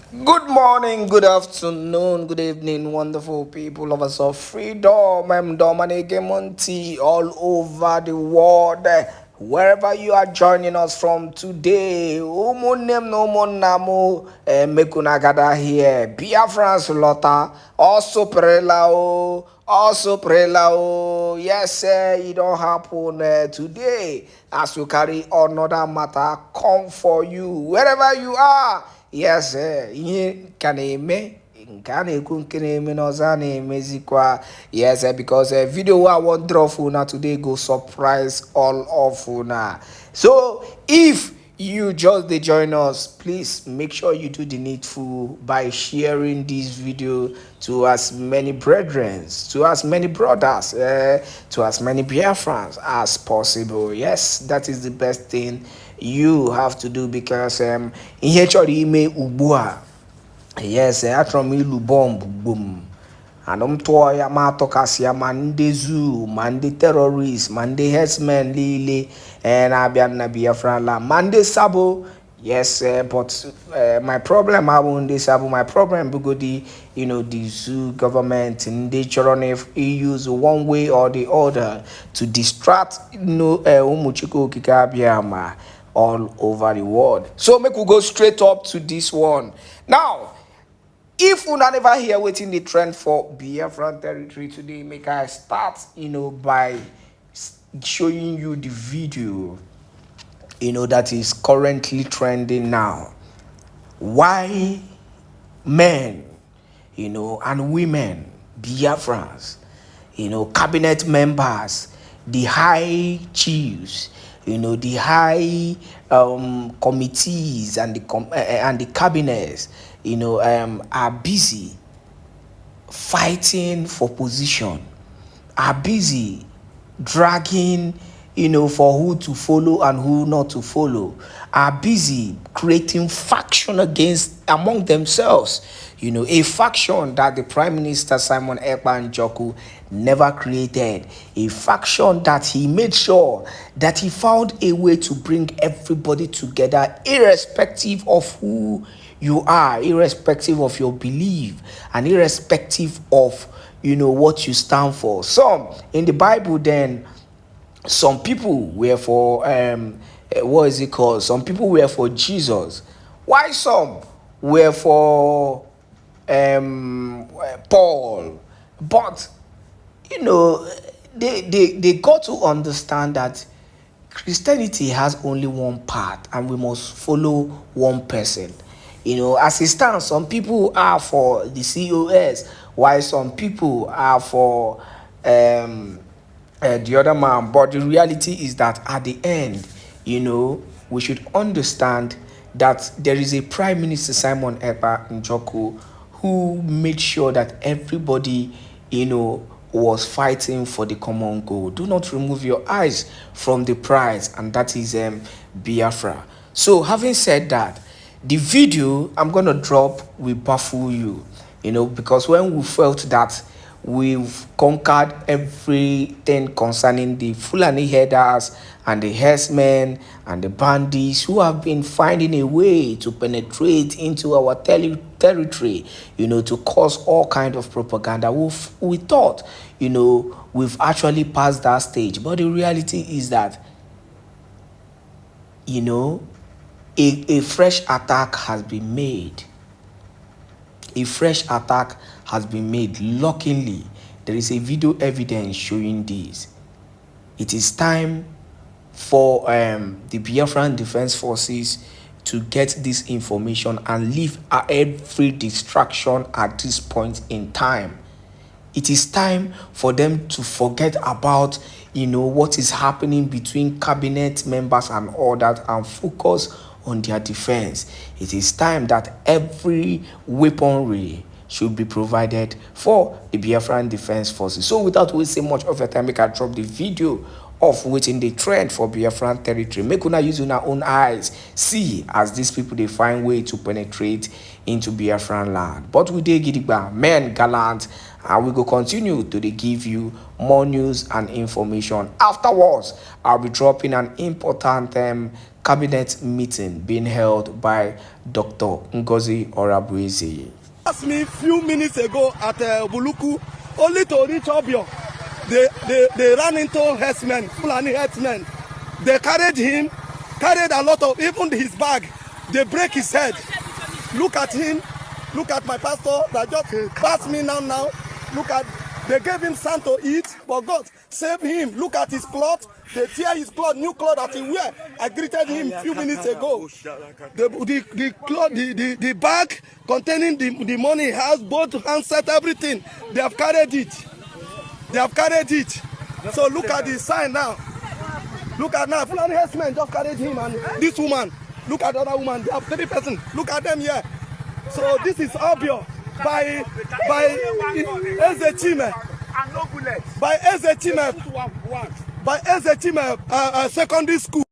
Good morning, good afternoon, good evening, wonderful people, lovers of freedom. I'm Dominic Monty all over the world. Wherever you are joining us from today, umunem no monamo mekuna gather here. Biafraland Lota, also prela o. Yes, it don't happen today. As we carry another matter, come for you wherever you are. Yes, ihe ka na-eme nke a na-ekwu nke na-eme n'ọzọ a na-emezikwa. Yes, because video I want draw for una today go surprise all of una. So if you just dey join us, please make sure you do the needful by sharing this video to as many brethren, to as many brothers, to as many Biafrans as possible. Yes, that is the best thing you have to do because ihe chọrọ ime ugbu a. Yes, achọrọ m ilu bọmbụ gbum and m tụọ ya ma atọkasị ya ma ndị zoo ma ndị terrorist ma ndị herdsmen niile na-abịa na Biafraland ma ndị sabo. Yes, but my problem abụ ndị sabo. My problem bugodi, the zoo government ndị chọrọ na use one way or the other to distract ụmụ Chukwu okike abịa ma all over the world. So make we go straight up to this one. Now, if una never hear wetin the trend for Biafran territory today, make I start, by showing you the video, that is currently trending now. Why men, and women, Biafrans, cabinet members, the high chiefs, the high committees and the cabinets, are busy fighting for position, are busy dragging, for who to follow and who not to follow, are busy creating faction among themselves. A faction that the Prime Minister Simon Ekpa Njoku never created. A faction that he made sure that he found a way to bring everybody together, irrespective of who you are, irrespective of your belief, and irrespective of, what you stand for. Some in the Bible then, some people were for some people were for Jesus, while some were for Paul. But they got to understand that Christianity has only one path and we must follow one person. As it stands, some people are for the COS, while some people are for the other man. But the reality is that at the end, we should understand that there is a Prime Minister Simon Ekpa Njoku who made sure that everybody, was fighting for the common goal. Do not remove your eyes from the prize, and that is Biafra. So having said that, the video I'm gonna drop will baffle you, because when we felt that we've conquered everything concerning the Fulani herders and the herdsmen and the bandits who have been finding a way to penetrate into our territory, to cause all kind of propaganda. We thought, we've actually passed that stage. But the reality is that, a fresh attack has been made. A fresh attack has been made. Luckily, there is a video evidence showing this. It is time for the Biafran Defense Forces to get this information and leave every distraction at this point in time. It is time for them to forget about, what is happening between cabinet members and all that and focus on their defense. It is time that every weaponry should be provided for the Biafran Defense Forces. So without wasting much of your time, we can drop the video of waiting the trend for Biafran territory. Make una use una own eyes see as these people they find way to penetrate into Biafran land. But we dey gidigba, men gallant, and we go continue to dey give you more news and information. Afterwards, I'll be dropping an important cabinet meeting being held by Dr. Ngozi Orabueze. Asked me a few minutes ago at Buluku, only to reach Obio. They ran into herdsmen, Fulani herdsmen. They carried him, carried a lot of, even his bag. They break his head. Look at him. Look at my pastor that just passed me now. Look at, they gave him sand to eat, but God save him. Look at his cloth. They tear his cloth, new cloth that he wear. I greeted him a few minutes ago. The bag containing the money he has, both handset, everything. They have carried it. They have carried it. So look at the sign now. Look at now. Fulani herdsmen just carried him and this woman. Look at the other woman. They have 3 persons. Look at them here. So this is Obio by Ezechime. By Ezechime secondary school.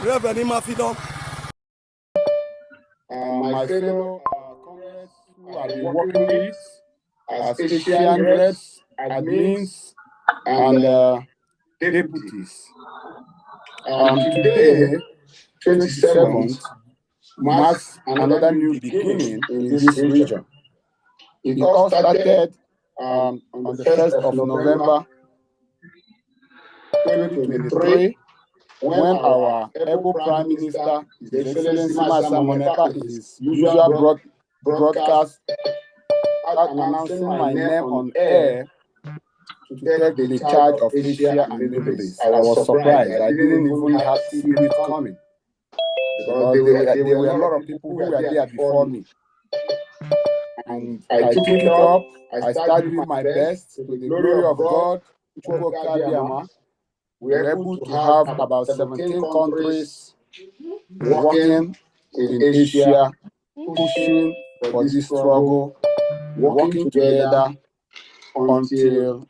Reverend Imafidon. My fellow comrades who have been working with as Asian reps, admins, and deputies. Today, 27th, marks another new beginning in this region. It all started on the 1st of November 2023 when our able Prime Minister, His Excellency Masa Moneka, in his usual broadcast, announcing my name on air to take the charge of Asia and Middle East. I was surprised. I didn't even have to see it coming. Because there were a lot of people who were there before me. And I took it up. I started doing my best. To the glory of God, we were able to have about 17 countries working in Asia, pushing for this struggle, working together until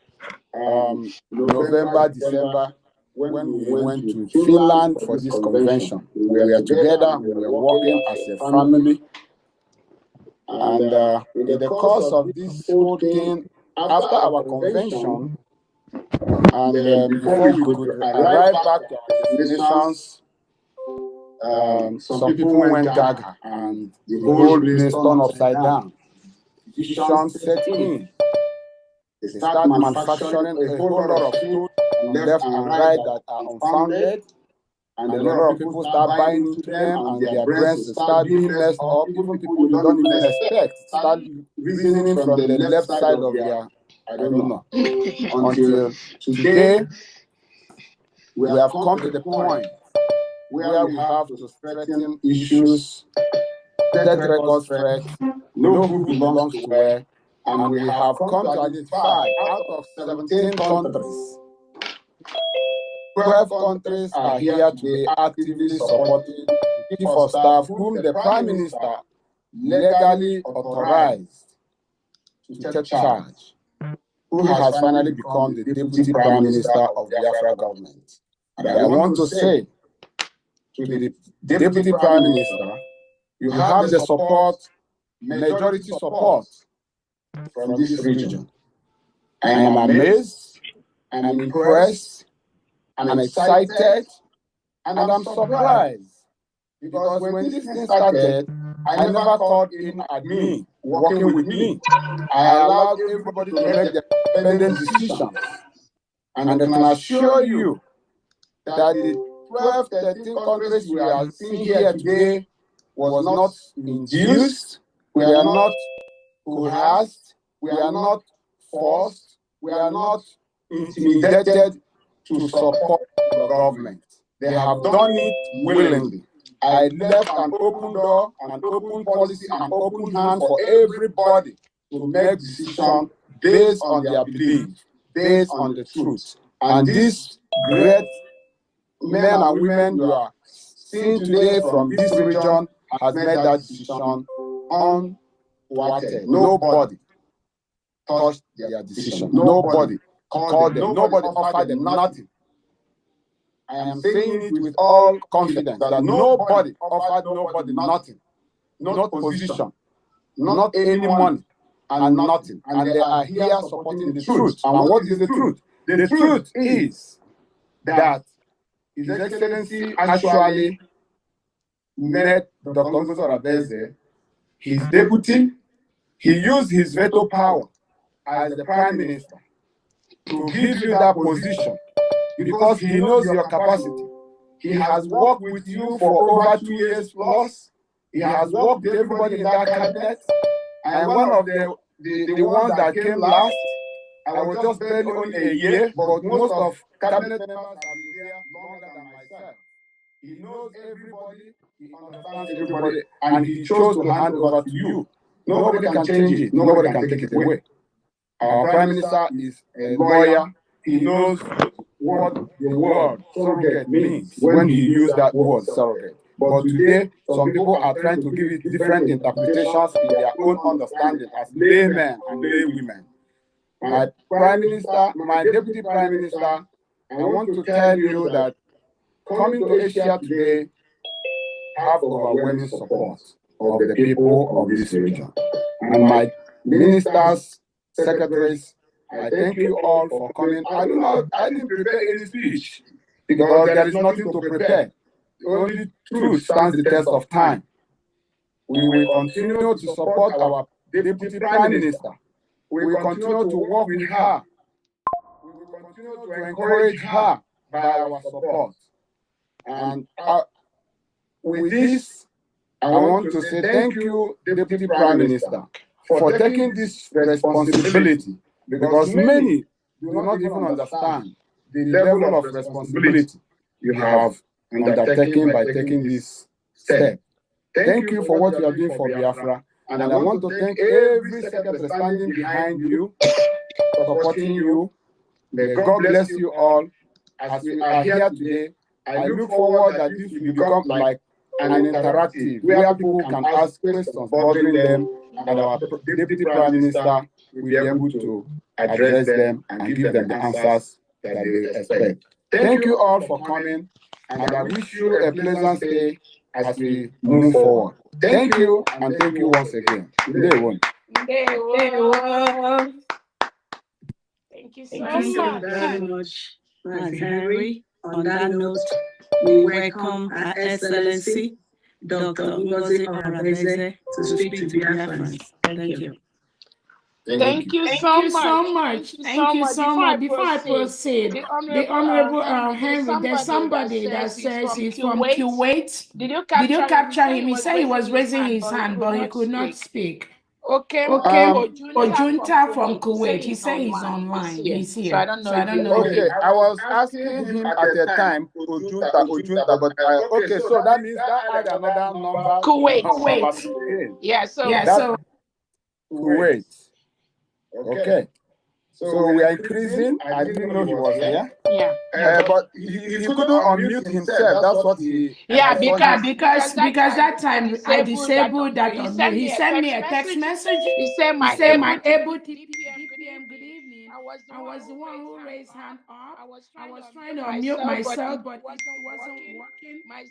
November, December, when we went to Finland for this convention. We were together, we were working as a family. And in the course of this whole thing, after our convention, and before we could arrive back to our destinations, some people went gaga and the whole place turned upside down. Vision set in. They start manufacturing a whole lot of food left and right that are unfounded, and a lot of people start buying into them, and their brains start being messed up. Even people you don't even expect start reasoning from the left side of their, I don't know. Until today, we have come to the point where we have to straighten issues, set records straight, know who belongs to where, and we have come to identify out of 17 countries, 12 countries are here today actively supporting the Chief of Staff, whom the Prime Minister legally authorized to take charge, who has finally become the Deputy Prime Minister of the Biafra government. And I want to say to the Deputy Prime Minister, you have the support, majority support from this region. I am amazed, I'm impressed, I'm excited, and I'm surprised. Because when this thing started, I never called in admin working with me. I allowed everybody to make their independent decisions. And I can assure you that the 12, 13 countries we are seeing here today was not induced, we are not coerced, we are not forced, we are not intimidated to support the government. They have done it willingly. I left an open door, an open policy, an open hand for everybody to make decisions based on their belief, based on the truth. And these great men and women you are seeing today from this region has made that decision unthwarted. Nobody touched their decision. Nobody called them. Nobody offered them nothing. I am saying it with all confidence that nobody offered nobody nothing, not position, not any money, and nothing. And they are here supporting the truth. And what is the truth? The truth is that His Excellency actually met Dr. Rabeze, his deputy. He used his veto power as the Prime Minister to give you that position because he knows your capacity. He has worked with you for over 2 years plus. He has worked with everybody in that cabinet. And one of the ones that came last, I was just barely on a year, but most of cabinet members have been there longer than myself. He knows everybody, he understands everybody, and he chose to hand over to you. Nobody can change it. Nobody can take it away. Our Prime Minister is a lawyer. He knows what the word surrogate means when he used that word surrogate. But today, some people are trying to give it different interpretations in their own understanding as laymen and laywomen. My Prime Minister, my Deputy Prime Minister, I want to tell you that coming to Asia today have overwhelming support of the people of this region. And my ministers, secretaries, I thank you all for coming. I didn't prepare any speech because there is nothing to prepare. Only truth stands the test of time. We will continue to support our Deputy Prime Minister. We will continue to work with her. We will continue to encourage her by our support. And with this, I want to say thank you, Deputy Prime Minister, for taking this responsibility, because many do not even understand the level of responsibility you have undertaken by taking this step. Thank you for what you are doing for Biafra, and I want to thank every secretary standing behind you, supporting you. May God bless you all. As we are here today, I look forward that this will become like an interactive where people can ask questions bothering them, and our Deputy Prime Minister will be able to address them and give them the answers that they expect. Thank you all for coming, and I wish you a pleasant stay as we move forward. Thank you, and thank you once again. Day one. Thank you so very much, Mazi Henry. On that note, we welcome Her Excellency, Dr. Ngozi Ohabeze, to speak to Biafrans. Thank you. Thank you so much. Thank you so much. Before I proceed, the Honorable Henry, there's somebody that says he's from Kuwait. Did you capture him? He said he was raising his hand, but he could not speak. Okay, Ojunta from Kuwait. He said he's online. He's here. So I don't know. Okay, I was asking him at the time, Ojunta, but okay, so that means that add another number. Kuwait. Yeah, so Kuwait. Okay. So we are increasing. I didn't know he was here. Yeah. But he couldn't unmute himself. That's what he. Yeah, because that time I disabled that unmute. He sent me a text message. He said my able DPM, good evening. I was the one who raised hand up. I was trying to unmute myself, but it wasn't working. My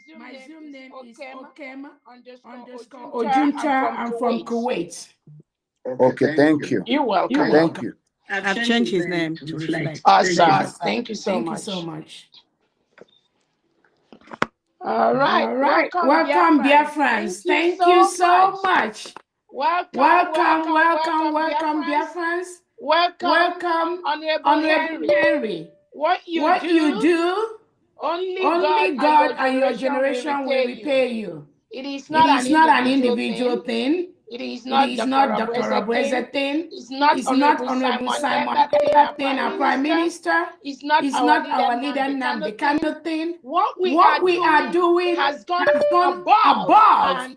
Zoom name is Okem _ Ojunta. I'm from Kuwait. Okay, thank you. You're welcome. Thank you. I've changed his name to reflect. Awesome. Thank you so much. All right. Welcome, Biafrans. Thank you so much. Welcome, Biafrans. Welcome, Honorable Henry. What you do, only God and your generation will repay you. It is not an individual thing. It is not Dr. Rabweze thing. It's not Honorable Simon thing, our Prime Minister. It's not our leader Nnamdi Kanu thing. What we are doing has gone above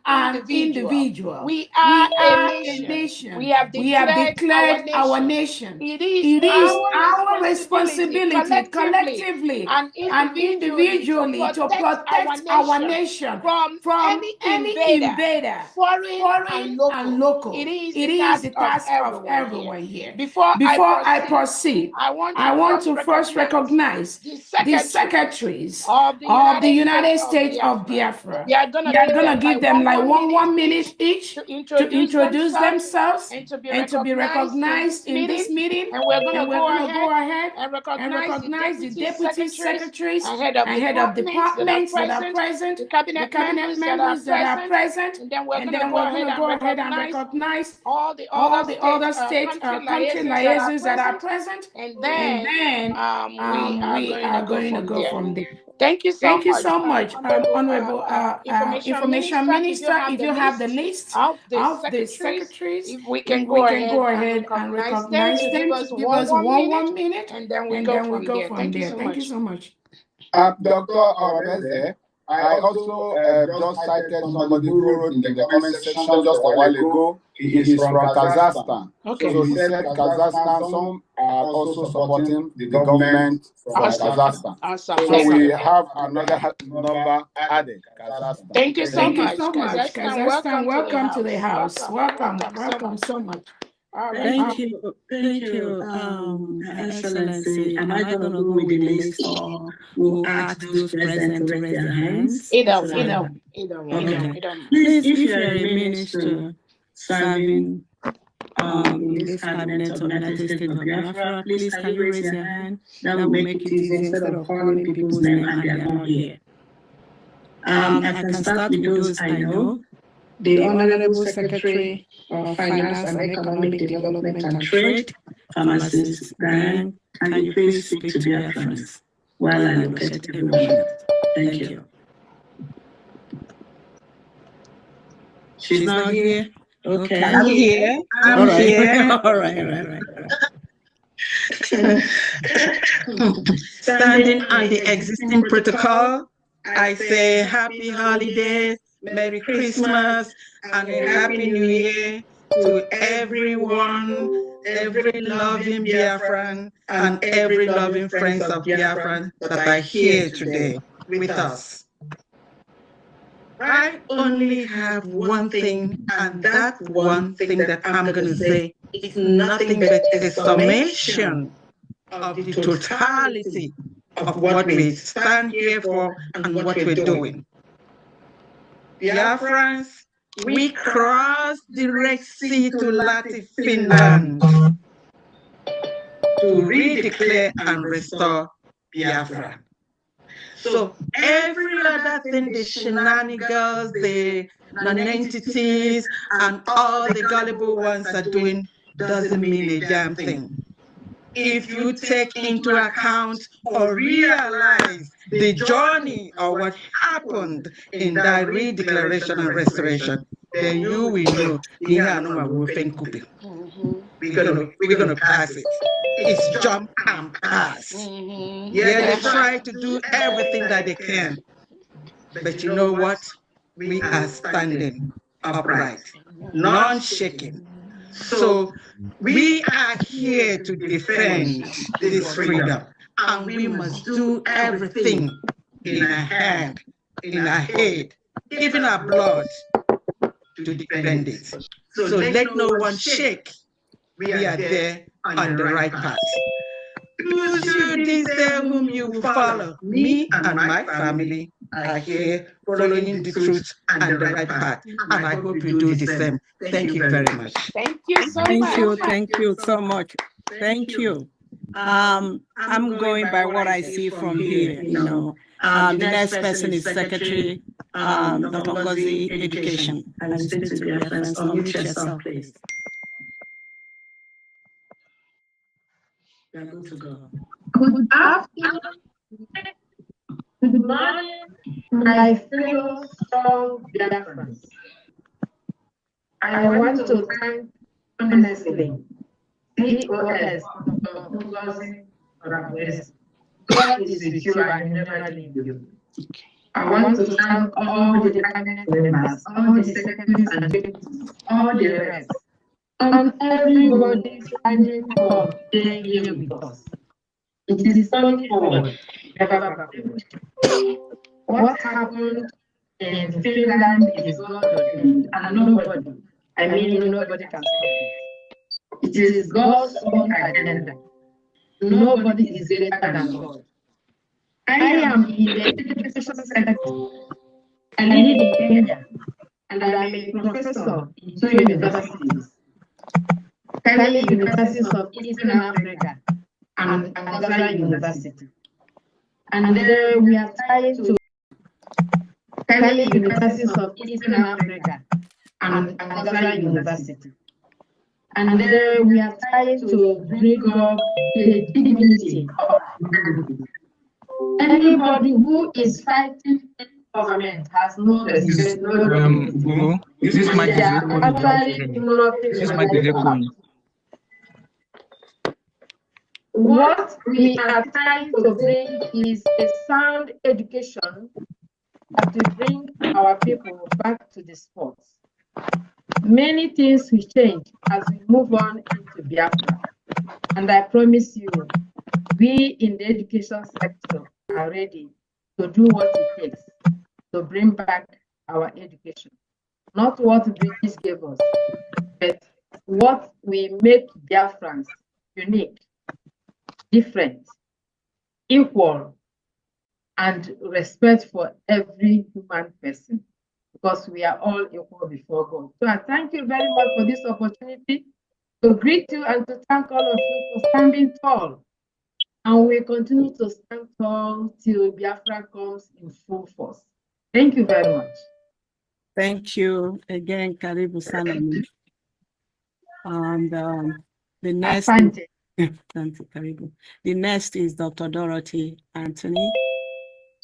an individual. We We are a are a nation. nation. We have We have declared our declared our nation. nation. It is It is our our responsibility, responsibility collectively collectively and and individually to protect our nation from from any any invader, invader, foreign and foreign and local. It local. is It the is task the of task of everyone everyone here. here. Before Before I I proceed, want I to want first to first recognize the the secretaries secretaries of the of the United United States States of of Biafra. Biafra. We are going We to are give going to them give them like one minute each to to introduce introduce themselves themselves and to be and to be recognized in this meeting. And we're going to And we're go going to ahead go ahead and and recognize the recognize the deputy deputy secretaries secretaries and head of of departments that are present, present, the the cabinet cabinet members that are members that are present, and then we're and going to then go we're going ahead to and go ahead and recognize recognize all the all other the state other state country liaisons liaisons that are present, and and then then we are going to going to go go from from there. there. Thank you so Thank you much, so much, Honorable Honorable Information Information Minister. If you Minister. have If the you have the list list of the of the secretaries, secretaries, if we if can we go can ahead go and ahead and recognize them recognize to give them us to give us one minute, and then we and go then we from go there. from Thank you there. so Thank you much. so much. Dr. Arabeze, I also just cited somebody who wrote in the comment section just a while ago. He is from Kazakhstan. Okay. So he said Kazakhstan, some are also supporting the government from Kazakhstan. Awesome. So we have another number added, Kazakhstan. Thank you so Thank you much. so much, Kazakhstan. Welcome to the house. Welcome so much. All right. Thank you, Excellency. Am I going to go with the list or we'll ask those present to raise their hands? Either one. Please, if you're a minister serving in this cabinet of United States of Biafra, please can you raise your hand? That will make it easy instead of calling people's name and they're not here. I can start with those I know. The Honorable Secretary of Finance and Economic Development and Trade, Pharmacist Brian, can you please speak to Biafrans while I locate everyone else? Thank you. She's not here? Okay. I'm here. I'm here. All right. Standing on the existing protocol, I say happy holidays, Merry Christmas, and a Happy New Year to everyone, every loving Biafran, and every loving friends of Biafran that are here today with us. I only have one thing, and that one thing that I'm going to say is nothing but a summation of the totality of what we stand here for and what we're doing. Biafrans, we crossed the Red Sea to Latin Finland to redeclare and restore Biafra. So every other thing, the shenanigans, the non-entities, and all the gullible ones are doing doesn't mean a damn thing. If you take into account or realize the journey or what happened in that redeclaration and restoration, then you will know we're gonna pass it. It's jump and pass. Yeah, they try to do everything that they can. But you know what? We are standing upright, non-shaking. So we are here to defend this freedom, and we must do everything in our hand, in our head, even our blood to defend it. So let no one shake. We are there on the right path. Choose you this day whom you will follow. Me and my family are here following the truth and the right path. And I hope you do the same. Thank you very much. Thank you so much. Thank you so much. Thank you. I'm going by what I see from here. The next person is Secretary Dr. Ngozi Education. And you speak to your friends. Unmute yourself, please. You're good to go. Good afternoon. Good morning, my fellow strong Biafrans. I want to thank honestly COS Dr. Ngozi Arabese. God is with you and never leave you. I want to thank all the cabinet members, all the secretaries and deputies, all the rest, and everybody standing for staying here with us. It is only forward, never backward. What happened in Finland is God ordained, and nobody, I mean nobody can stop it. It is God's own agenda. Nobody is greater than God. I am in the education sector. I live in Kenya, and I'm a professor in two universities, Kenya Universities of Eastern Africa and Angola University. And we are trying to Kenya Universities of Eastern Africa and Angola University. And we are trying to bring up the dignity of humanity. Anybody who is fighting government has no respect, no dignity. This mic is echoing. What we are trying to bring is a sound education that will bring our people back to the sports. Many things will change as we move on into Biafra. And I promise you, we in the education sector are ready to do what it takes to bring back our education. Not what British gave us, but what we make Biafrans unique, different, equal, and respect for every human person, because we are all equal before God. So I thank you very much for this opportunity to greet you and to thank all of you for standing tall. And we continue to stand tall till Biafra comes in full force. Thank you very much. Thank you again, Karibu Salami. And the next, thank you, Karibu. The next is Dr. Dorothy Anthony.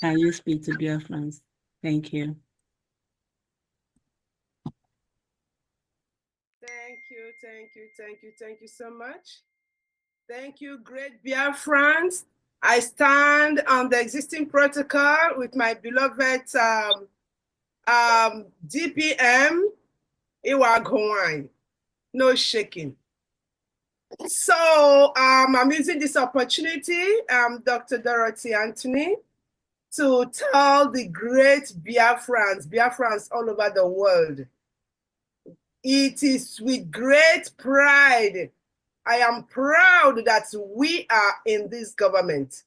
Can you speak to Biafrans? Thank you. Thank you so much. Thank you, great Biafrans. I stand on the existing protocol with my beloved DPM, Iwagwine. No shaking. So I'm using this opportunity, Dr. Dorothy Anthony, to tell the great Biafrans all over the world. It is with great pride I am proud that we are in this government.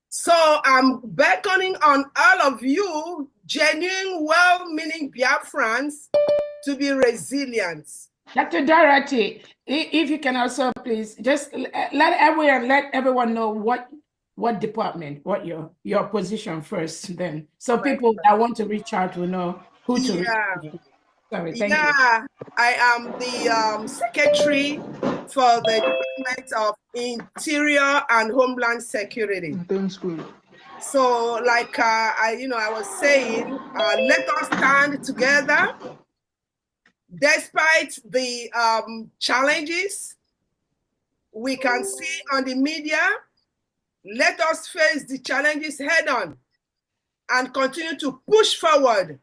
So I'm beckoning on all of you, genuine, well-meaning Biafrans, to be resilient. Dr. Dorothy, if you can also please just let everyone know what department, what your position first, then, so people that want to reach out will know who to reach out to. Sorry, thank you. I am the secretary for the Department of Interior and Homeland Security. So, like I was saying, let us stand together, despite the challenges we can see on the media. Let us face the challenges head on and continue to push forward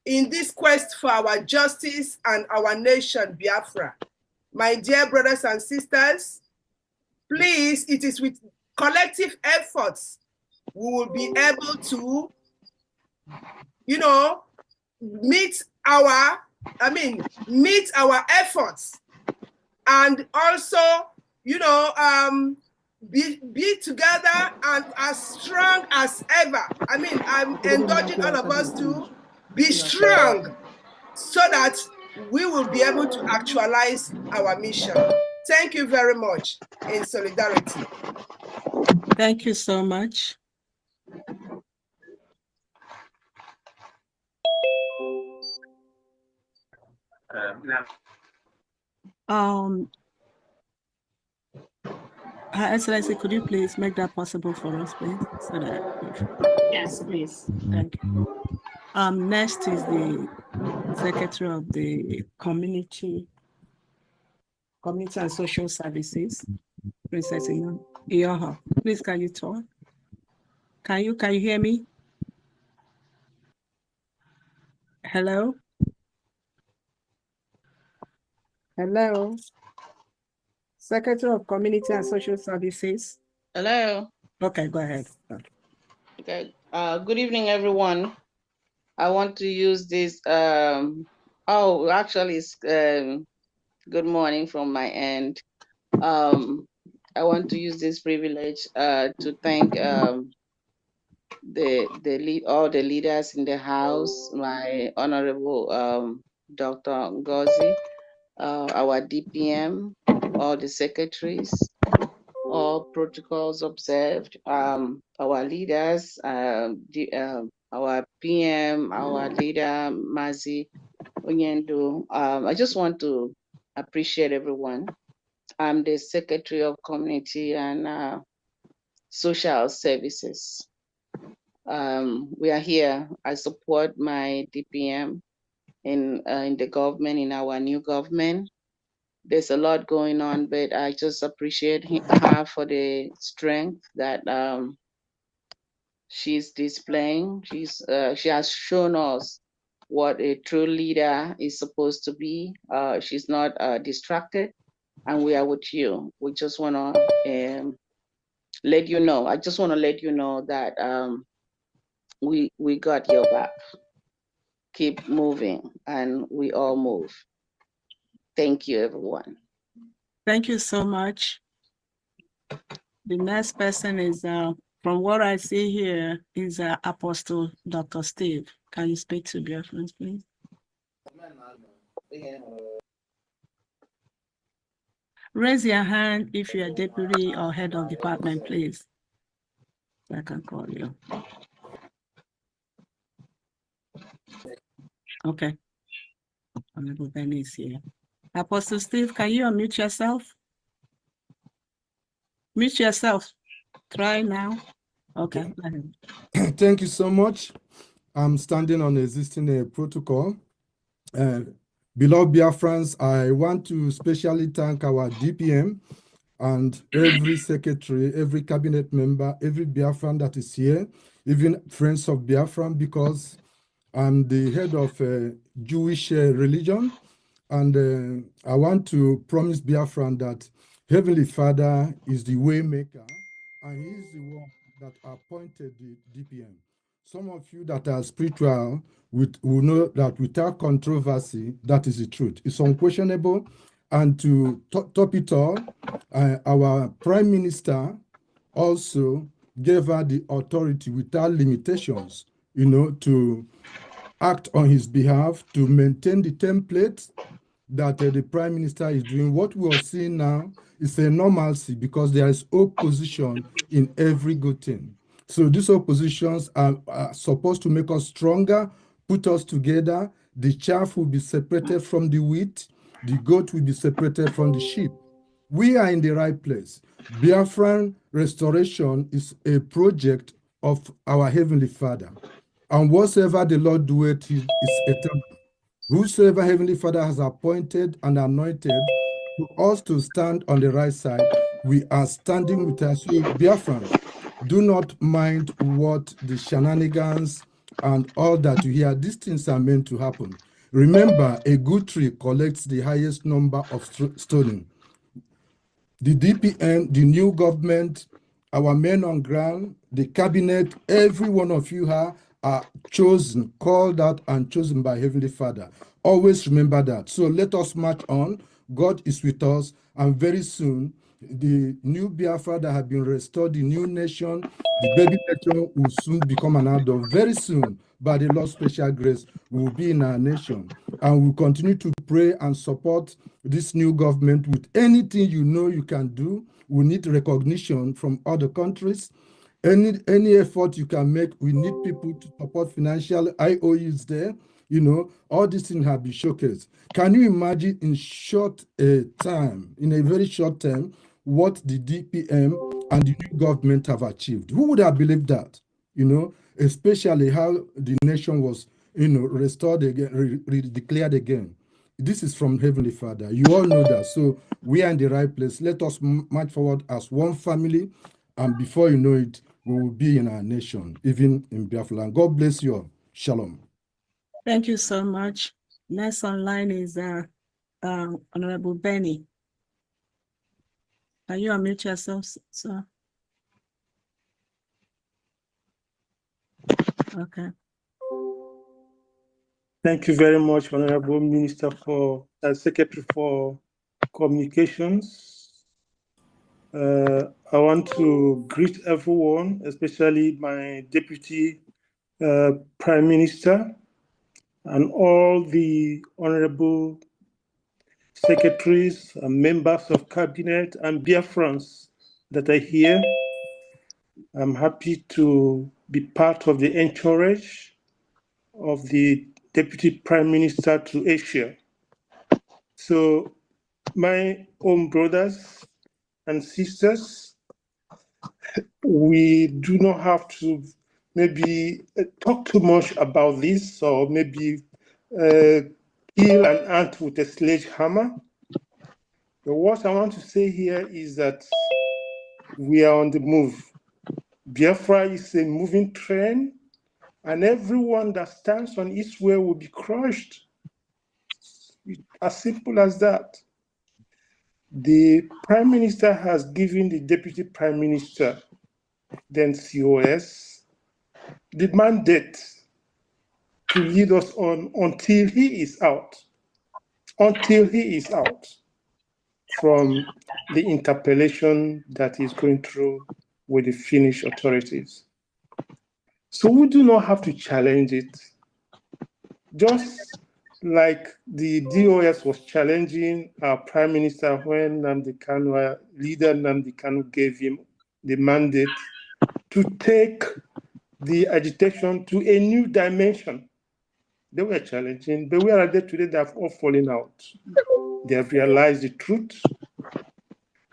in this quest for our justice and our nation, Biafra. My dear brothers and sisters, please, it is with collective efforts we will be able to, meet our efforts, and also, be together and as strong as ever. I'm encouraging all of us to be strong so that we will be able to actualize our mission. Thank you very much. In solidarity. Thank you so much. Her Excellency, could you please make that possible for us, please? So that yes, please. Thank you. Next is the Secretary of the Community and Social Services, Princess Iyoha. Please, can you talk? Can you hear me? Hello? Hello? Secretary of Community and Social Services. Hello. Okay, go ahead. Okay. Good evening, everyone. I want to use this. Actually, it's good morning from my end. I want to use this privilege to thank all the leaders in the House, my Honorable Dr. Ngozi, our DPM, all the secretaries, all protocols observed, our leaders, our PM, our leader, Mazi Onyendo. I just want to appreciate everyone. I'm the Secretary of Community and Social Services. We are here. I support my DPM in the government, in our new government. There's a lot going on, but I just appreciate her for the strength that she's displaying. She has shown us what a true leader is supposed to be. She's not distracted, and we are with you. We just want to let you know. I just want to let you know that we got your back. Keep moving, and we all move. Thank you, everyone. Thank you so much. The next person is, from what I see here, is Apostle Dr. Steve. Can you speak to Biafrans, please? Raise your hand if you're deputy or head of department, please. I can call you. Okay. Honorable Benny is here. Apostle Steve, can you unmute yourself? Mute yourself. Try now. Okay. Thank you so much. I'm standing on existing protocol. Beloved Biafrans, I want to specially thank our DPM and every secretary, every cabinet member, every Biafran that is here, even friends of Biafran, because I'm the head of Jewish religion. And I want to promise Biafran that Heavenly Father is the way maker, and he is the one that appointed the DPM. Some of you that are spiritual will know that without controversy, that is the truth. It's unquestionable. And to top it all, our Prime Minister also gave her the authority without limitations, to act on his behalf, to maintain the template that the Prime Minister is doing. What we are seeing now is a normalcy because there is opposition in every good thing. So these oppositions are supposed to make us stronger, put us together. The chaff will be separated from the wheat. The goat will be separated from the sheep. We are in the right place. Biafran restoration is a project of our Heavenly Father. And whatsoever the Lord doeth is eternal. Whosoever Heavenly Father has appointed and anointed to us to stand on the right side, we are standing with us. So, Biafrans, do not mind what the shenanigans and all that you hear. These things are meant to happen. Remember, a good tree collects the highest number of stoning. The DPM, the new government, our men on ground, the cabinet, every one of you are chosen, called out and chosen by Heavenly Father. Always remember that. So let us march on. God is with us, and very soon, the new Biafra that have been restored, the new nation, the baby nation will soon become an adult. Very soon, by the Lord's special grace, we will be in our nation. And we'll continue to pray and support this new government with anything you can do. We need recognition from other countries. Any effort you can make, we need people to support financial IOUs there. All these things have been showcased. Can you imagine in a very short time, what the DPM and the new government have achieved? Who would have believed that? Especially how the nation was, restored again, declared again. This is from Heavenly Father. You all know that. So we are in the right place. Let us march forward as one family, and before you know it, we will be in our nation, even in Biafraland. God bless you all. Shalom. Thank you so much. Next online is Honorable Benny. Can you unmute yourself, sir? Okay. Thank you very much, Honorable Minister for Secretary for Communications. I want to greet everyone, especially my Deputy Prime Minister and all the honorable secretaries and members of cabinet and Biafrans that are here. I'm happy to be part of the entourage of the Deputy Prime Minister to Asia. So my own brothers and sisters, we do not have to maybe talk too much about this or maybe kill an ant with a sledgehammer. But what I want to say here is that we are on the move. Biafra is a moving train, and everyone that stands on its way will be crushed. As simple as that. The Prime Minister has given the Deputy Prime Minister, then COS, the mandate to lead us on until he is out. Until he is out from the interpellation that he's going through with the Finnish authorities. So we do not have to challenge it. Just like the DOS was challenging our Prime Minister when our leader Nnamdi Kanu gave him the mandate to take the agitation to a new dimension. They were challenging, but where are they today? They have all fallen out. They have realized the truth.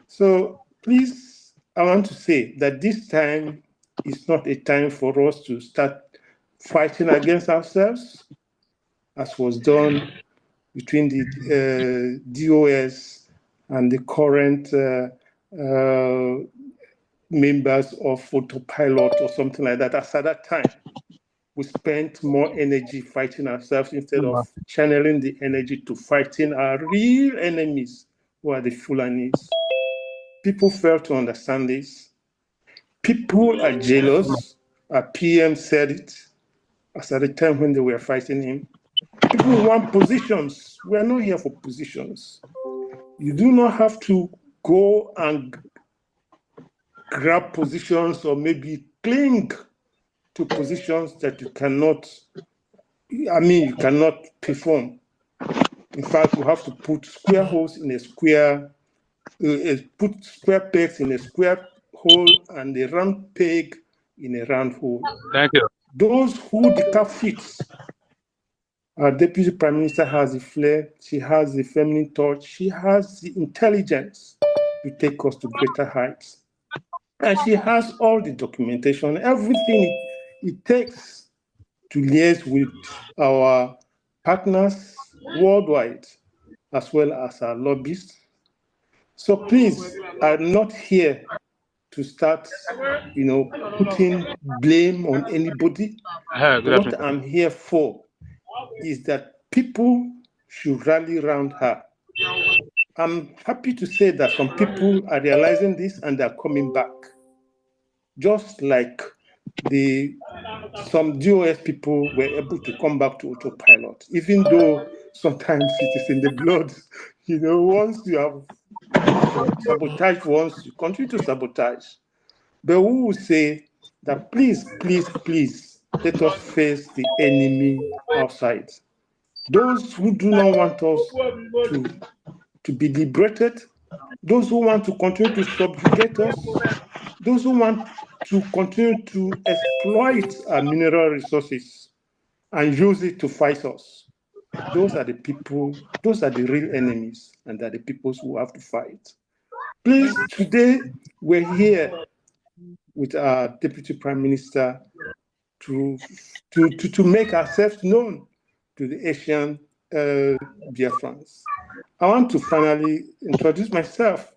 So please, I want to say that this time is not a time for us to start fighting against ourselves, as was done between the DOS and the current members of Autopilot or something like that. As at that time, we spent more energy fighting ourselves instead of channeling the energy to fighting our real enemies, who are the Fulanis. People fail to understand this. People are jealous. Our PM said it as at the time when they were fighting him. People want positions. We are not here for positions. You do not have to go and grab positions or maybe cling to positions that you cannot perform. In fact, you have to put square holes in a square, put square pegs in a square hole and a round peg in a round hole. Thank you. Those who the cap fits. Our Deputy Prime Minister has the flair, she has the feminine touch, she has the intelligence to take us to greater heights. And she has all the documentation, everything it takes to liaise with our partners worldwide, as well as our lobbyists. So please, I'm not here to start, putting blame on anybody. What I'm here for is that people should rally around her. I'm happy to say that some people are realizing this and they're coming back. Just like some DOS people were able to come back to Autopilot, even though sometimes it is in the blood. Once you have sabotaged once, you continue to sabotage. But we will say that please, please, please, let us face the enemy outside. Those who do not want us to be liberated, those who want to continue to subjugate us, those who want to continue to exploit our mineral resources and use it to fight us. Those are the people, those are the real enemies, and they're the people who have to fight. Please, today we're here with our Deputy Prime Minister to make ourselves known to the Asian Biafrans. I want to finally introduce myself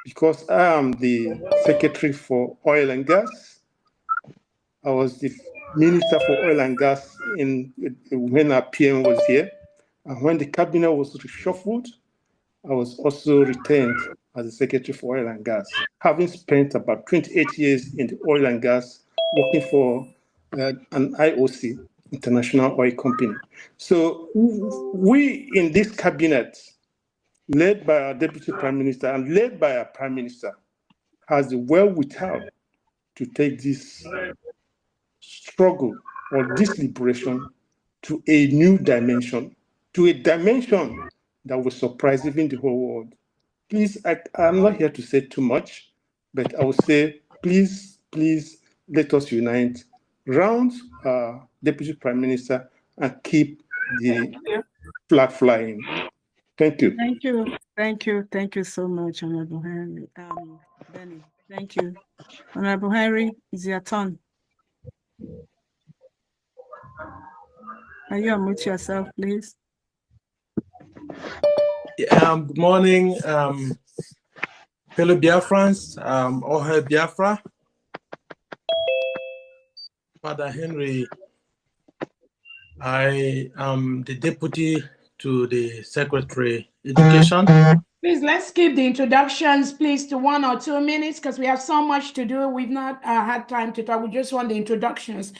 because I am the Secretary for Oil and Gas. I was the Minister for Oil and Gas when our PM was here. And when the cabinet was reshuffled, I was also retained as the Secretary for Oil and Gas, having spent about 28 years in the oil and gas, working for an IOC, International Oil Company. So we in this cabinet, led by our Deputy Prime Minister and led by our Prime Minister, has the wherewithal to take this struggle or this liberation to a new dimension, to a dimension that will surprise even the whole world. Please, I'm not here to say too much, but I will say, please, please let us unite round Deputy Prime Minister and keep the flag flying. Thank you. Thank you. Thank you. Thank you so much, Honorable Henry. Benny, thank you. Honorable Henry, it's your turn. Can you unmute yourself, please? Good morning, fellow Biafrans, all hail Biafra. Father Henry, I am the deputy to the Secretary Education. Please, let's keep the introductions, please, to 1 or 2 minutes because we have so much to do. We've not had time to talk. We just want the introductions.